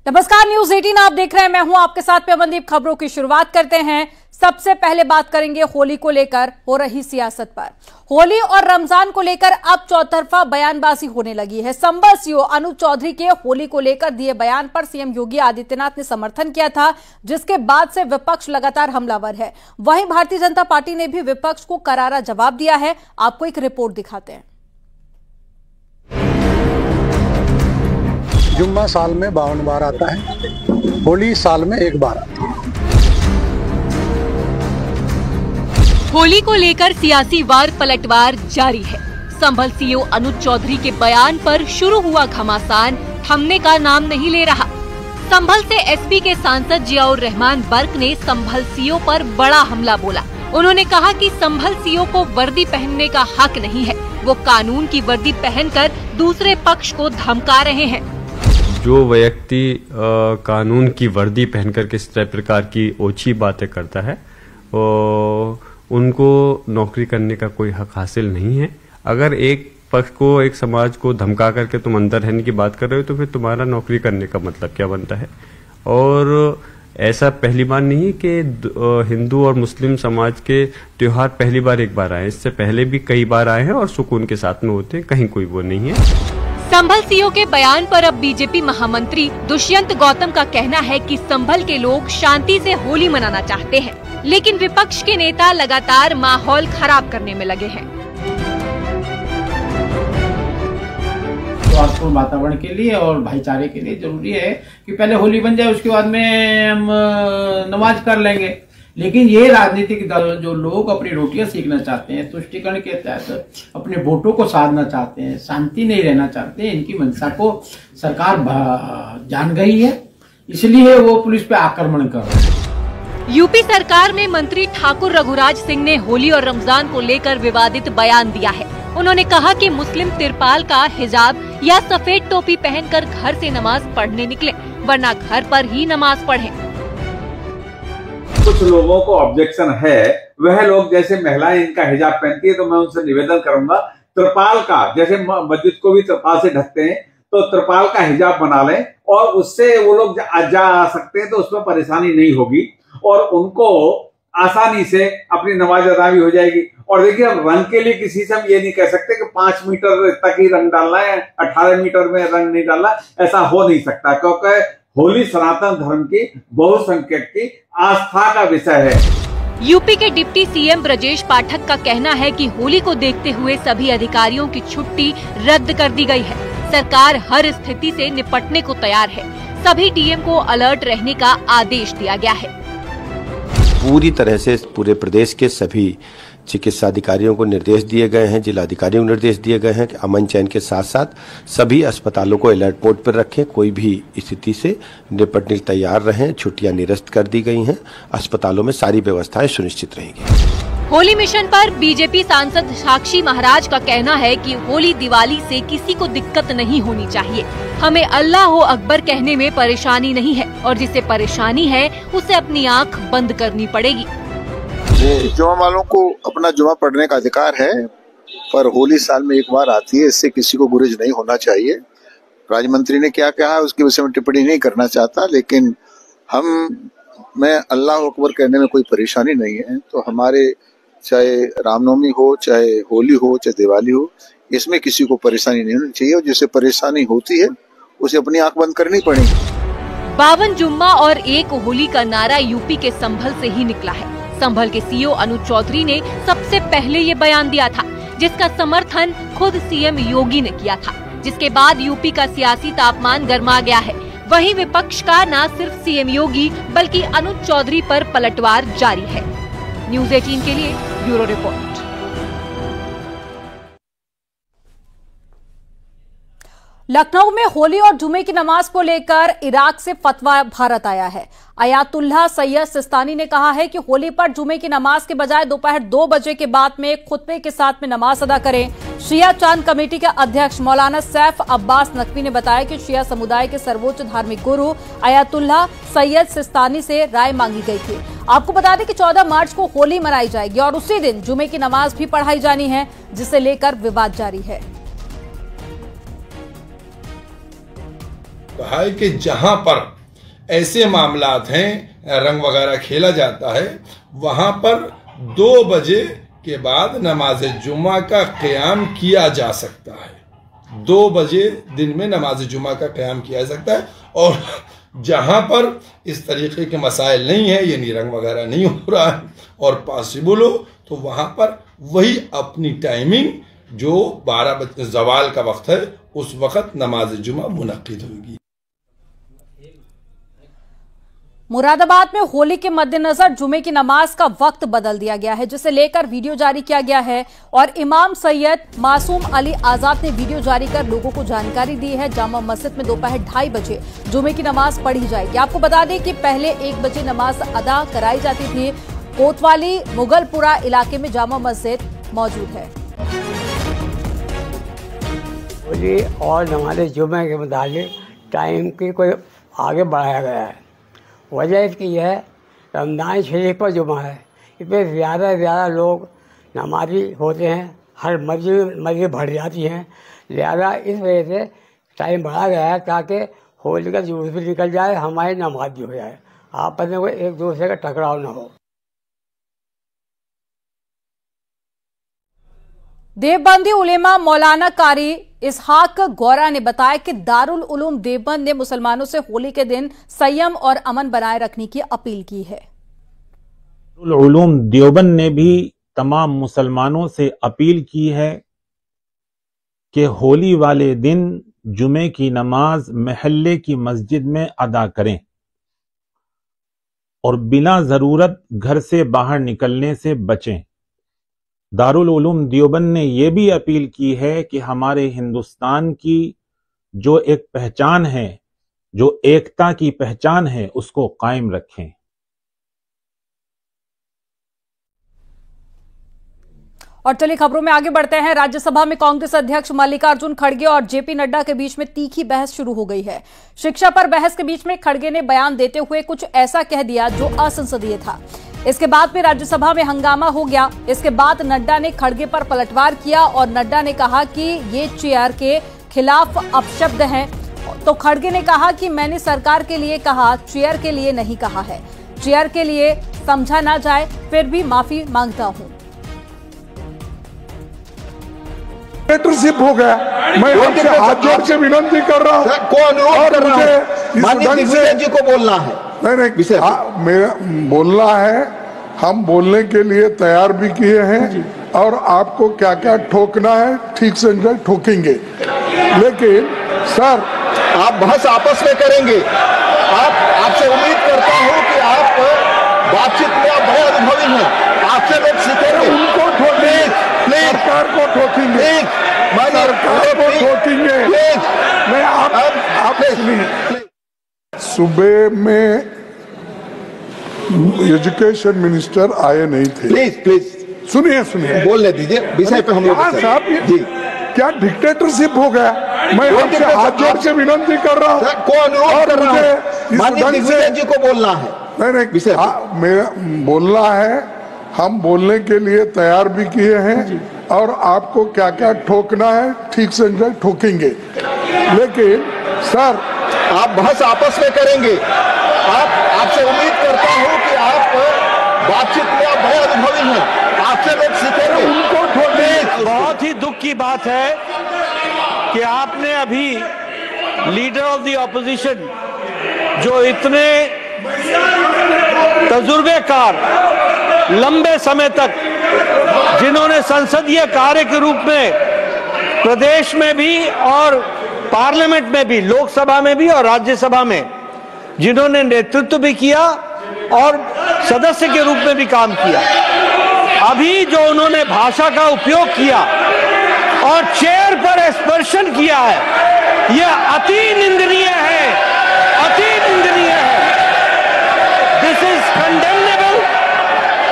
नमस्कार, न्यूज 18 आप देख रहे हैं। मैं हूं आपके साथ पेमनदीप। खबरों की शुरुआत करते हैं। सबसे पहले बात करेंगे होली को लेकर हो रही सियासत पर। होली और रमजान को लेकर अब चौतरफा बयानबाजी होने लगी है। संभल सीओ अनुज चौधरी के होली को लेकर दिए बयान पर सीएम योगी आदित्यनाथ ने समर्थन किया था, जिसके बाद से विपक्ष लगातार हमलावर है। वहीं भारतीय जनता पार्टी ने भी विपक्ष को करारा जवाब दिया है। आपको एक रिपोर्ट दिखाते हैं। जुम्मा साल में 52 बार आता है, होली साल में एक बार आती है। होली को लेकर सियासी वार पलटवार जारी है। संभल सीओ अनुज चौधरी के बयान पर शुरू हुआ घमासान थमने का नाम नहीं ले रहा। संभल से एसपी के सांसद जियाउर रहमान बर्क ने संभल सीओ पर बड़ा हमला बोला। उन्होंने कहा कि संभल सीओ को वर्दी पहनने का हक नहीं है, वो कानून की वर्दी पहनकर दूसरे पक्ष को धमका रहे हैं। जो व्यक्ति कानून की वर्दी पहनकर किस प्रकार की ओछी बातें करता है, उनको नौकरी करने का कोई हक हासिल नहीं है। अगर एक पक्ष को, एक समाज को धमका करके तुम अंदर रहने की बात कर रहे हो, तो फिर तुम्हारा नौकरी करने का मतलब क्या बनता है। और ऐसा पहली बार नहीं कि हिंदू और मुस्लिम समाज के त्योहार पहली बार एक बार आए, इससे पहले भी कई बार आए हैं और सुकून के साथ में होते हैं, कहीं कोई वो नहीं है। संभल सीओ के बयान पर अब बीजेपी महामंत्री दुष्यंत गौतम का कहना है कि संभल के लोग शांति से होली मनाना चाहते हैं, लेकिन विपक्ष के नेता लगातार माहौल खराब करने में लगे हैं। स्वास्थ्य वातावरण के लिए और भाईचारे के लिए जरूरी है कि पहले होली बन जाए, उसके बाद में हम नमाज कर लेंगे। लेकिन ये राजनीतिक दल जो लोग अपनी रोटियां सीखना चाहते हैं, तुष्टीकरण के तहत अपने वोटों को साधना चाहते हैं, शांति नहीं रहना चाहते, इनकी मंशा को सरकार जान गई है, इसलिए वो पुलिस पे आक्रमण कर रहे हैं। यूपी सरकार में मंत्री ठाकुर रघुराज सिंह ने होली और रमजान को लेकर विवादित बयान दिया है। उन्होंने कहा कि मुस्लिम तिरपाल का हिजाब या सफेद टोपी पहनकर घर से नमाज पढ़ने निकले, वरना घर पर ही नमाज पढ़ें। कुछ लोगों को ऑब्जेक्शन है, वह लोग जैसे महिलाएं इनका हिजाब पहनती है, तो मैं उनसे निवेदन करूंगा त्रिपाल का, जैसे मस्जिद को भी त्रिपाल से ढकते हैं, तो त्रिपाल का हिजाब बना लें और उससे वो लोग जा आ सकते हैं, तो उसमें परेशानी नहीं होगी और उनको आसानी से अपनी नमाज अदा भी हो जाएगी। और देखिए, अब रंग के लिए किसी से हम ये नहीं कह सकते कि 5 मीटर तक ही रंग डालना है, 18 मीटर में रंग नहीं डालना, ऐसा हो नहीं सकता, क्योंकि होली सनातन धर्म की बहुसंख्यक की आस्था का विषय है। यूपी के डिप्टी सीएम ब्रजेश पाठक का कहना है कि होली को देखते हुए सभी अधिकारियों की छुट्टी रद्द कर दी गई है। सरकार हर स्थिति से निपटने को तैयार है। सभी डीएम को अलर्ट रहने का आदेश दिया गया है। पूरी तरह से पूरे प्रदेश के सभी चिकित्सा अधिकारियों को निर्देश दिए गए हैं, जिलाधिकारियों को निर्देश दिए गए हैं कि अमन चैन के साथ साथ सभी अस्पतालों को अलर्ट मोड पर रखें, कोई भी स्थिति से निपटने तैयार रहें। छुट्टियां निरस्त कर दी गई हैं, अस्पतालों में सारी व्यवस्थाएं सुनिश्चित रहेंगी। होली मिशन पर बीजेपी सांसद साक्षी महाराज का कहना है कि होली दिवाली से किसी को दिक्कत नहीं होनी चाहिए। हमें अल्लाह अकबर कहने में परेशानी नहीं है और जिसे परेशानी है उसे अपनी आँख बंद करनी पड़ेगी। जुमा वालों को अपना जुमा पढ़ने का अधिकार है, पर होली साल में एक बार आती है, इससे किसी को गुरेज नहीं होना चाहिए। राज्य मंत्री ने क्या कहा उसके विषय में टिप्पणी नहीं करना चाहता, लेकिन मैं अल्लाह अकबर कहने में कोई परेशानी नहीं है। तो हमारे चाहे रामनवमी हो, चाहे होली हो, चाहे दिवाली हो, इसमें किसी को परेशानी नहीं होनी चाहिए और जिसे परेशानी होती है उसे अपनी आंख बंद करनी पड़ेगी। 52 जुम्मा और 1 होली का नारा यूपी के संभल से ही निकला है। संभल के सीओ अनुज चौधरी ने सबसे पहले ये बयान दिया था, जिसका समर्थन खुद सीएम योगी ने किया था, जिसके बाद यूपी का सियासी तापमान गर्मा गया है। वहीं विपक्ष का न सिर्फ सीएम योगी बल्कि अनुज चौधरी पर पलटवार जारी है। न्यूज 18 के लिए ब्यूरो रिपोर्ट। लखनऊ में होली और जुमे की नमाज को लेकर इराक से फतवा भारत आया है। अयातुल्लाह सैयद सिस्तानी ने कहा है कि होली पर जुमे की नमाज के बजाय दोपहर 2 बजे के बाद में खुतबे के साथ में नमाज अदा करें। शिया चांद कमेटी के अध्यक्ष मौलाना सैफ अब्बास नकवी ने बताया कि शिया समुदाय के सर्वोच्च धार्मिक गुरु अयातुल्लाह सैयद सिस्तानी से राय मांगी गई थी। आपको बता दें कि 14 मार्च को होली मनाई जाएगी और उसी दिन जुमे की नमाज भी पढ़ाई जानी है, जिसे लेकर विवाद जारी है। कहा है कि जहां पर ऐसे मामलात हैं, रंग वगैरह खेला जाता है, वहां पर 2 बजे के बाद नमाज जुमा का क़याम किया जा सकता है। 2 बजे दिन में नमाज जुमा का क़याम किया जा सकता है। और जहां पर इस तरीके के मसाइल नहीं है, यानी रंग वगैरह नहीं हो रहा है और पॉसिबल हो, तो वहां पर वही अपनी टाइमिंग जो 12 बजे ज़वाल का वक्त है, उस वक्त नमाज जुमा मुनक्किद होगी। मुरादाबाद में होली के मद्देनजर जुमे की नमाज का वक्त बदल दिया गया है, जिसे लेकर वीडियो जारी किया गया है और इमाम सैयद मासूम अली आजाद ने वीडियो जारी कर लोगों को जानकारी दी है। जामा मस्जिद में दोपहर 2:30 बजे जुमे की नमाज पढ़ी जाएगी। आपको बता दें कि पहले 1 बजे नमाज अदा कराई जाती थी। कोतवाली मुगलपुरा इलाके में जामा मस्जिद मौजूद है। होली और नमाज जुमे के मुताबिक टाइम की कोई आगे बढ़ाया गया है। वजह इसकी है रमज़ान शरीफ पर जुमा है, इसमें ज़्यादा से ज़्यादा लोग नमाजी होते हैं, हर मस्जिद भर जाती हैं, लिहाजा इस वजह से टाइम बढ़ा गया है ताकि होली का जुलूस भी निकल जाए, हमारी नमाज भी हो जाए, आपस में कोई एक दूसरे का टकराव ना हो। देवबंदी उलेमा मौलाना कारी इसहाक गौरा ने बताया कि दारुल उलूम देवबंद ने मुसलमानों से होली के दिन संयम और अमन बनाए रखने की अपील की है। दारुल उलूम देवबंद ने भी तमाम मुसलमानों से अपील की है कि होली वाले दिन जुमे की नमाज महल्ले की मस्जिद में अदा करें और बिना जरूरत घर से बाहर निकलने से बचें। दारुल उलूम देवबंद ने यह भी अपील की है कि हमारे हिंदुस्तान की जो एक पहचान है, जो एकता की पहचान है, उसको कायम रखें। और चलिए खबरों में आगे बढ़ते हैं। राज्यसभा में कांग्रेस अध्यक्ष मल्लिकार्जुन खड़गे और जेपी नड्डा के बीच में तीखी बहस शुरू हो गई है। शिक्षा पर बहस के बीच में खड़गे ने बयान देते हुए कुछ ऐसा कह दिया जो असंसदीय था। इसके बाद में राज्यसभा में हंगामा हो गया। इसके बाद नड्डा ने खड़गे पर पलटवार किया और नड्डा ने कहा कि ये चेयर के खिलाफ अपशब्द हैं। तो खड़गे ने कहा कि मैंने सरकार के लिए कहा, चेयर के लिए नहीं कहा है। चेयर के लिए समझा ना जाए, फिर भी माफी मांगता हूं। डिक्टेटरशिप हो गया। मैं आपसे हाथ जोड़ के विनती कर रहा हूँ, कौन कर रहा है, माननीय दिग्विजय जी को बोलना है। नहीं, मेरा बोलना है, हम बोलने के लिए तैयार भी किए हैं और आपको क्या क्या ठोकना है ठीक से ठोकेंगे। लेकिन सर, आप बहस आपस में करेंगे। आपसे उम्मीद करता हूँ कि आप बातचीत में आप बड़े अनुभवी हैं, आपसे लोग सीखेंगे। उनको ठोकेंगे, सरकार को ठोकेंगे, सरकार को ठोकेंगे। मैं आप सुनिए, सुबह में एजुकेशन मिनिस्टर आए नहीं थे। प्लीज सुनिए बोलने दीजिए, विषय पे हम लोग साहब जी क्या डिक्टेटरशिप हो गया। मैं आपसे हाथ जोड़ के विनती कर रहा हूँ, कौन कर रहा है, माननीय दिग्विजय जी को बोलना है। नहीं, विषय मेरा बोलना है, हम बोलने के लिए तैयार भी किए हैं और आपको क्या क्या ठोकना है ठीक से ठोकेंगे। लेकिन सर, आप बहस आपस में करेंगे। आपसे उम्मीद करता हूँ कि आप बातचीत में आप बड़े अनुभवी हैं, आपसे लोग सीखेंगे। उनको ठोकेंगे। बहुत ही दुख की बात है कि आपने अभी लीडर ऑफ द ऑपोजिशन, जो इतने तजुर्बेकार, लंबे समय तक जिन्होंने संसदीय कार्य के रूप में प्रदेश में भी और पार्लियामेंट में भी, लोकसभा में भी और राज्यसभा में जिन्होंने नेतृत्व भी किया और सदस्य के रूप में भी काम किया, अभी जो उन्होंने भाषा का उपयोग किया और चेयर पर स्पर्शन किया है, यह अति निंदनीय है, अति निंदनीय है। This is condemnable,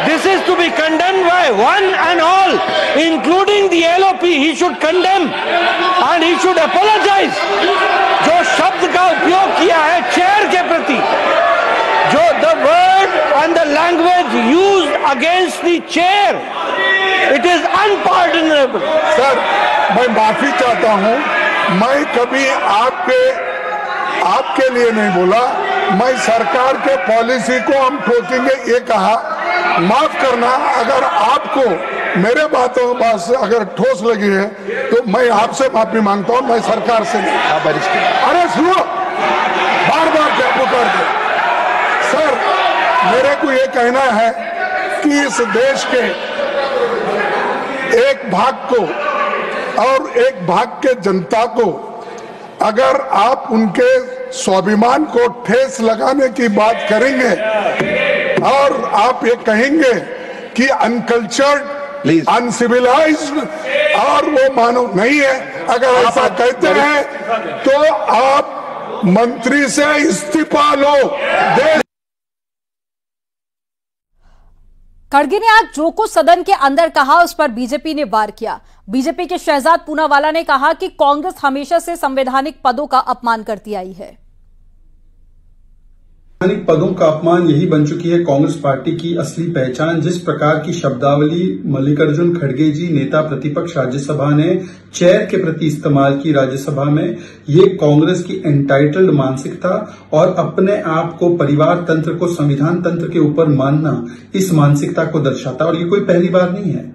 this is to be condemned by one and all, including the LOP. He should condemn and he should apologise. जो शब्द का उपयोग किया है चेयर के प्रति, जो the word and the language used against the chair, it is unpardonable. Sir, मैं माफी चाहता हूं, मैं कभी आपके लिए नहीं बोला। मैं सरकार के पॉलिसी को हम ठोकेंगे ये कहा। माफ करना, अगर आपको मेरे बातों अगर ठोस लगी है तो मैं आपसे माफी मांगता हूं, मैं सरकार से नहीं। अरे सुनो, बार बार क्या पुकारते सर। मेरे को ये कहना है कि इस देश के एक भाग को और एक भाग के जनता को अगर आप उनके स्वाभिमान को ठेस लगाने की बात करेंगे और आप ये कहेंगे कि अनकल्चर्ड, अनसिविलाइज्ड और वो मानव नहीं है, अगर ऐसा कहते हैं तो आप मंत्री से इस्तीफा लो। खड़गे ने आज जो कुछ सदन के अंदर कहा उस पर बीजेपी ने वार किया। बीजेपी के शहजाद पूनावाला ने कहा कि कांग्रेस हमेशा से संवैधानिक पदों का अपमान करती आई है। संवैधानिक पदों का अपमान यही बन चुकी है कांग्रेस पार्टी की असली पहचान। जिस प्रकार की शब्दावली मल्लिकार्जुन खड़गे जी, नेता प्रतिपक्ष राज्यसभा ने चेयर के प्रति इस्तेमाल की राज्यसभा में, ये कांग्रेस की एंटाइटल्ड मानसिकता और अपने आप को परिवार तंत्र को संविधान तंत्र के ऊपर मानना, इस मानसिकता को दर्शाता। और ये कोई पहली बार नहीं है।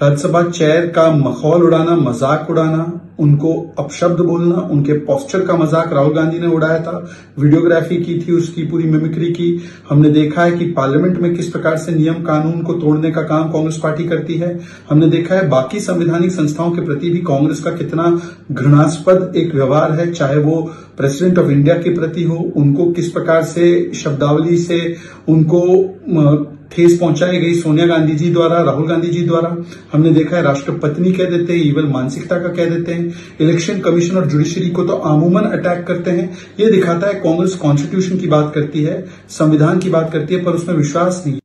राज्यसभा चेयर का मखौल उड़ाना, मजाक उड़ाना, उनको अपशब्द बोलना, उनके पोस्चर का मजाक राहुल गांधी ने उड़ाया था, वीडियोग्राफी की थी, उसकी पूरी मिमिक्री की। हमने देखा है कि पार्लियामेंट में किस प्रकार से नियम कानून को तोड़ने का काम कांग्रेस पार्टी करती है। हमने देखा है बाकी संवैधानिक संस्थाओं के प्रति भी कांग्रेस का कितना घृणास्पद एक व्यवहार है, चाहे वो प्रेसिडेंट ऑफ इंडिया के प्रति हो, उनको किस प्रकार से शब्दावली से उनको ठेस पहुंचाई गई सोनिया गांधी जी द्वारा, राहुल गांधी जी द्वारा। हमने देखा है राष्ट्रपत्नी कह देते हैं, इवल मानसिकता का कह देते हैं, इलेक्शन कमीशन और जुडिशरी को तो आमूमन अटैक करते हैं। ये दिखाता है कांग्रेस कॉन्स्टिट्यूशन की बात करती है, संविधान की बात करती है, पर उसमें विश्वास नहीं।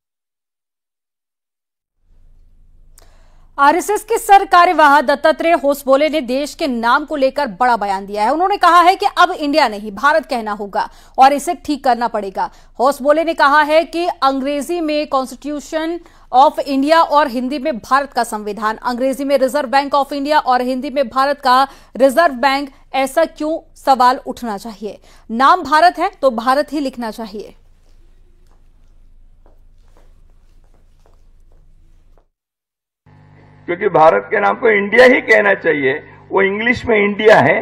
आरएसएस के सर कार्यवाह दत्तात्रेय होसबोले ने देश के नाम को लेकर बड़ा बयान दिया है। उन्होंने कहा है कि अब इंडिया नहीं भारत कहना होगा और इसे ठीक करना पड़ेगा। होसबोले ने कहा है कि अंग्रेजी में कॉन्स्टिट्यूशन ऑफ इंडिया और हिंदी में भारत का संविधान, अंग्रेजी में रिजर्व बैंक ऑफ इंडिया और हिंदी में भारत का रिजर्व बैंक, ऐसा क्यों सवाल उठना चाहिए। नाम भारत है तो भारत ही लिखना चाहिए। क्योंकि भारत के नाम को इंडिया ही कहना चाहिए। वो इंग्लिश में इंडिया है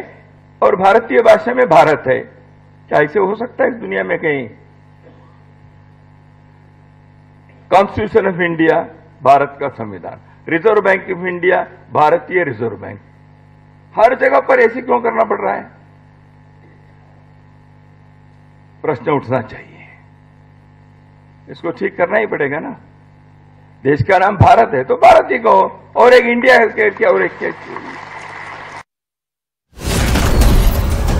और भारतीय भाषा में भारत है। क्या ऐसे हो सकता है इस दुनिया में कहीं? कॉन्स्टिट्यूशन ऑफ इंडिया भारत का संविधान, रिजर्व बैंक ऑफ इंडिया भारतीय रिजर्व बैंक, हर जगह पर ऐसे क्यों करना पड़ रहा है? प्रश्न उठना चाहिए। इसको ठीक करना ही पड़ेगा ना। देश का नाम भारत है तो भारत ही कहो, और एक इंडिया है क्या, और एक क्या।